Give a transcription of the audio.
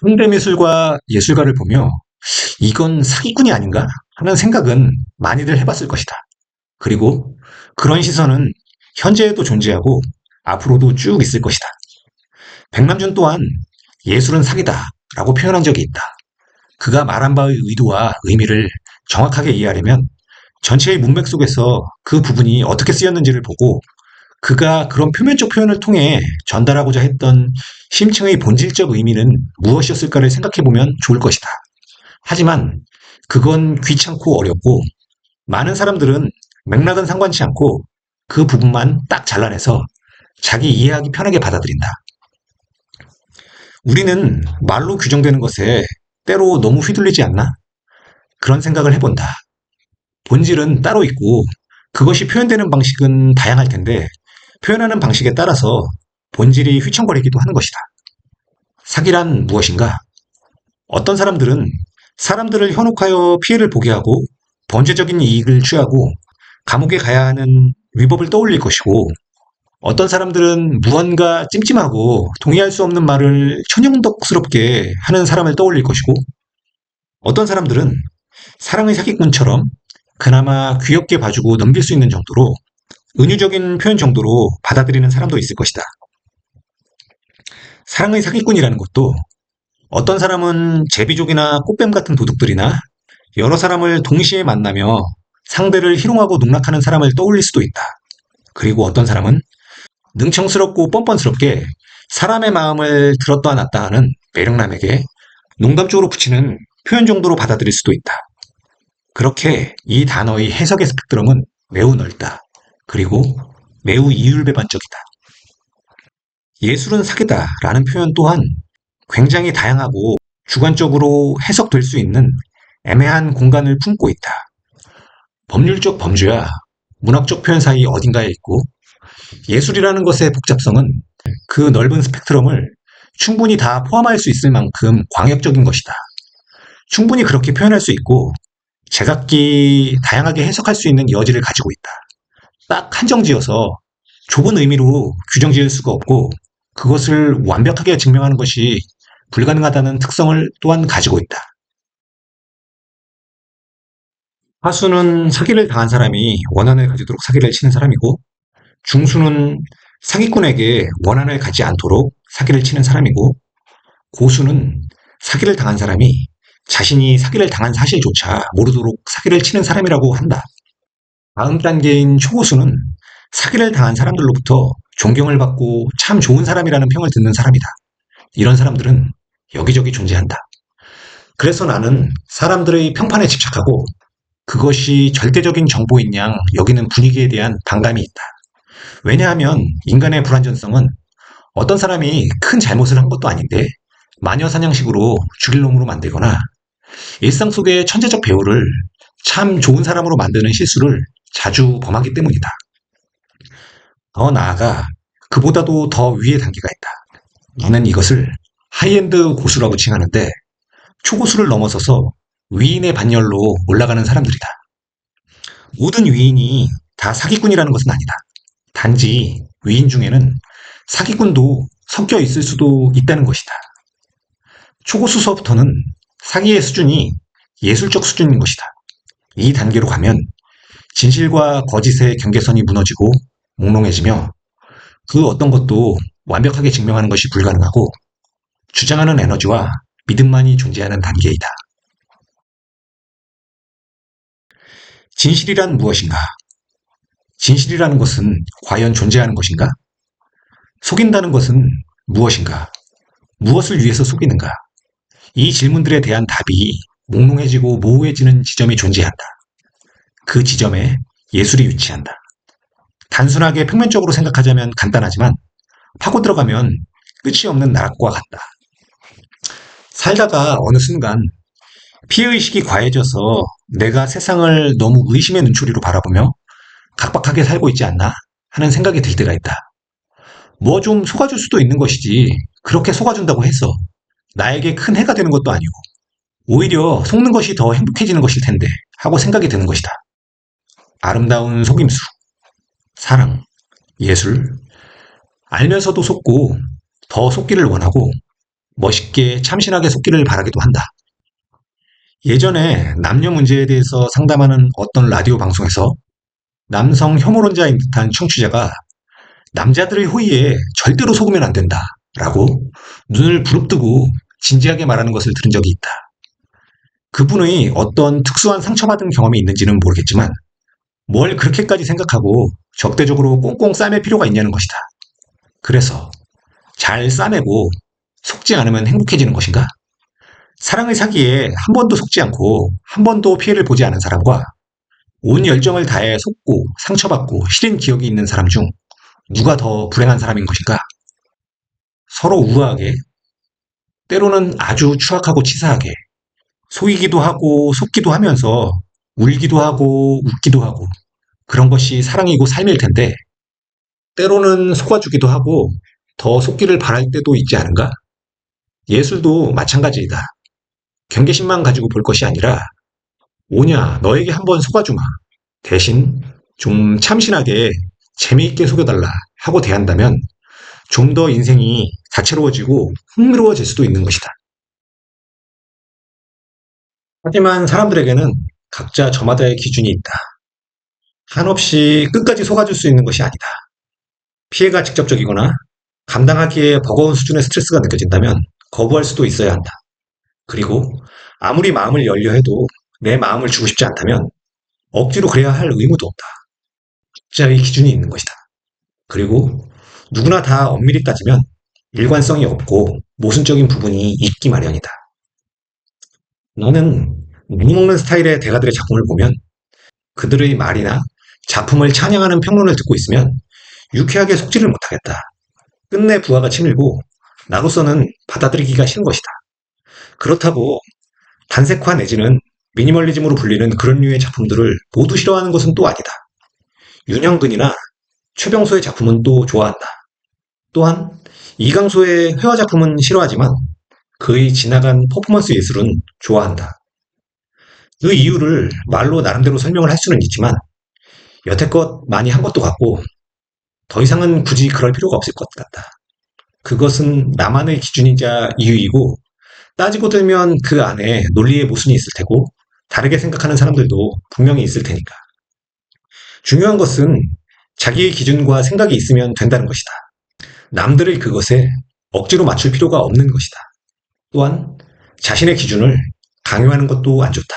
현대미술과 예술가를 보며 이건 사기꾼이 아닌가 하는 생각은 많이들 해봤을 것이다. 그리고 그런 시선은 현재에도 존재하고 앞으로도 쭉 있을 것이다. 백남준 또한 예술은 사기다 라고 표현한 적이 있다. 그가 말한 바의 의도와 의미를 정확하게 이해하려면 전체의 문맥 속에서 그 부분이 어떻게 쓰였는지를 보고 그가 그런 표면적 표현을 통해 전달하고자 했던 심층의 본질적 의미는 무엇이었을까를 생각해보면 좋을 것이다. 하지만 그건 귀찮고 어렵고 많은 사람들은 맥락은 상관치 않고 그 부분만 딱 잘라내서 자기 이해하기 편하게 받아들인다. 우리는 말로 규정되는 것에 때로 너무 휘둘리지 않나? 그런 생각을 해본다. 본질은 따로 있고 그것이 표현되는 방식은 다양할 텐데 표현하는 방식에 따라서 본질이 휘청거리기도 하는 것이다. 사기란 무엇인가? 어떤 사람들은 사람들을 현혹하여 피해를 보게 하고 범죄적인 이익을 취하고 감옥에 가야 하는 위법을 떠올릴 것이고 어떤 사람들은 무언가 찜찜하고 동의할 수 없는 말을 천연덕스럽게 하는 사람을 떠올릴 것이고 어떤 사람들은 사랑의 사기꾼처럼 그나마 귀엽게 봐주고 넘길 수 있는 정도로 은유적인 표현 정도로 받아들이는 사람도 있을 것이다. 사랑의 사기꾼이라는 것도 어떤 사람은 제비족이나 꽃뱀 같은 도둑들이나 여러 사람을 동시에 만나며 상대를 희롱하고 농락하는 사람을 떠올릴 수도 있다. 그리고 어떤 사람은 능청스럽고 뻔뻔스럽게 사람의 마음을 들었다 놨다 하는 매력남에게 농담적으로 붙이는 표현 정도로 받아들일 수도 있다. 그렇게 이 단어의 해석의 스펙트럼은 매우 넓다. 그리고 매우 이율배반적이다. 예술은 사기다 라는 표현 또한 굉장히 다양하고 주관적으로 해석될 수 있는 애매한 공간을 품고 있다. 법률적 범주야 문학적 표현 사이 어딘가에 있고 예술이라는 것의 복잡성은 그 넓은 스펙트럼을 충분히 다 포함할 수 있을 만큼 광역적인 것이다. 충분히 그렇게 표현할 수 있고 제각기 다양하게 해석할 수 있는 여지를 가지고 있다. 딱 한정지어서 좁은 의미로 규정 지을 수가 없고 그것을 완벽하게 증명하는 것이 불가능하다는 특성을 또한 가지고 있다. 하수는 사기를 당한 사람이 원한을 가지도록 사기를 치는 사람이고 중수는 사기꾼에게 원한을 가지 않도록 사기를 치는 사람이고 고수는 사기를 당한 사람이 자신이 사기를 당한 사실조차 모르도록 사기를 치는 사람이라고 한다. 다음 단계인 초고수는 사기를 당한 사람들로부터 존경을 받고 참 좋은 사람이라는 평을 듣는 사람이다. 이런 사람들은 여기저기 존재한다. 그래서 나는 사람들의 평판에 집착하고 그것이 절대적인 정보인 양 여기는 분위기에 대한 반감이 있다. 왜냐하면 인간의 불완전성은 어떤 사람이 큰 잘못을 한 것도 아닌데 마녀 사냥식으로 죽일 놈으로 만들거나 일상 속의 천재적 배우를 참 좋은 사람으로 만드는 실수를 자주 범하기 때문이다. 더 나아가 그보다도 더 위의 단계가 있다. 나는 이것을 하이엔드 고수라고 칭하는데 초고수를 넘어서서 위인의 반열로 올라가는 사람들이다. 모든 위인이 다 사기꾼이라는 것은 아니다. 단지 위인 중에는 사기꾼도 섞여 있을 수도 있다는 것이다. 초고수서부터는 사기의 수준이 예술적 수준인 것이다. 이 단계로 가면 진실과 거짓의 경계선이 무너지고 몽롱해지며 그 어떤 것도 완벽하게 증명하는 것이 불가능하고 주장하는 에너지와 믿음만이 존재하는 단계이다. 진실이란 무엇인가? 진실이라는 것은 과연 존재하는 것인가? 속인다는 것은 무엇인가? 무엇을 위해서 속이는가? 이 질문들에 대한 답이 몽롱해지고 모호해지는 지점이 존재한다. 그 지점에 예술이 위치한다. 단순하게 평면적으로 생각하자면 간단하지만 파고 들어가면 끝이 없는 나락과 같다. 살다가 어느 순간 피해의식이 과해져서 내가 세상을 너무 의심의 눈초리로 바라보며 각박하게 살고 있지 않나 하는 생각이 들 때가 있다. 뭐 좀 속아줄 수도 있는 것이지 그렇게 속아준다고 해서 나에게 큰 해가 되는 것도 아니고 오히려 속는 것이 더 행복해지는 것일 텐데 하고 생각이 드는 것이다. 아름다운 속임수, 사랑, 예술, 알면서도 속고 더 속기를 원하고 멋있게 참신하게 속기를 바라기도 한다. 예전에 남녀 문제에 대해서 상담하는 어떤 라디오 방송에서 남성 혐오론자인 듯한 청취자가 남자들의 호의에 절대로 속으면 안 된다 라고 눈을 부릅뜨고 진지하게 말하는 것을 들은 적이 있다. 그분의 어떤 특수한 상처받은 경험이 있는지는 모르겠지만 뭘 그렇게까지 생각하고 적대적으로 꽁꽁 싸맬 필요가 있냐는 것이다. 그래서 잘 싸매고 속지 않으면 행복해지는 것인가? 사랑의 사기에 한 번도 속지 않고 한 번도 피해를 보지 않은 사람과 온 열정을 다해 속고 상처받고 시린 기억이 있는 사람 중 누가 더 불행한 사람인 것인가? 서로 우아하게, 때로는 아주 추악하고 치사하게, 속이기도 하고 속기도 하면서 울기도 하고 웃기도 하고 그런 것이 사랑이고 삶일 텐데 때로는 속아주기도 하고 더 속기를 바랄 때도 있지 않은가? 예술도 마찬가지이다. 경계심만 가지고 볼 것이 아니라 오냐 너에게 한번 속아주마. 대신 좀 참신하게 재미있게 속여달라 하고 대한다면 좀 더 인생이 다채로워지고 흥미로워질 수도 있는 것이다. 하지만 사람들에게는 각자 저마다의 기준이 있다. 한없이 끝까지 속아줄 수 있는 것이 아니다. 피해가 직접적이거나 감당하기에 버거운 수준의 스트레스가 느껴진다면 거부할 수도 있어야 한다. 그리고 아무리 마음을 열려 해도 내 마음을 주고 싶지 않다면 억지로 그래야 할 의무도 없다. 각자의 기준이 있는 것이다. 그리고 누구나 다 엄밀히 따지면 일관성이 없고 모순적인 부분이 있기 마련이다. 너는 물 먹는 스타일의 대가들의 작품을 보면 그들의 말이나 작품을 찬양하는 평론을 듣고 있으면 유쾌하게 속지를 못하겠다. 끝내 부하가 치밀고 나로서는 받아들이기가 싫은 것이다. 그렇다고 단색화 내지는 미니멀리즘으로 불리는 그런 류의 작품들을 모두 싫어하는 것은 또 아니다. 윤형근이나 최병소의 작품은 또 좋아한다. 또한 이강소의 회화 작품은 싫어하지만 그의 지나간 퍼포먼스 예술은 좋아한다. 그 이유를 말로 나름대로 설명을 할 수는 있지만 여태껏 많이 한 것도 같고 더 이상은 굳이 그럴 필요가 없을 것 같다. 그것은 나만의 기준이자 이유이고 따지고 들면 그 안에 논리의 모순이 있을 테고 다르게 생각하는 사람들도 분명히 있을 테니까. 중요한 것은 자기의 기준과 생각이 있으면 된다는 것이다. 남들의 그것에 억지로 맞출 필요가 없는 것이다. 또한 자신의 기준을 강요하는 것도 안 좋다.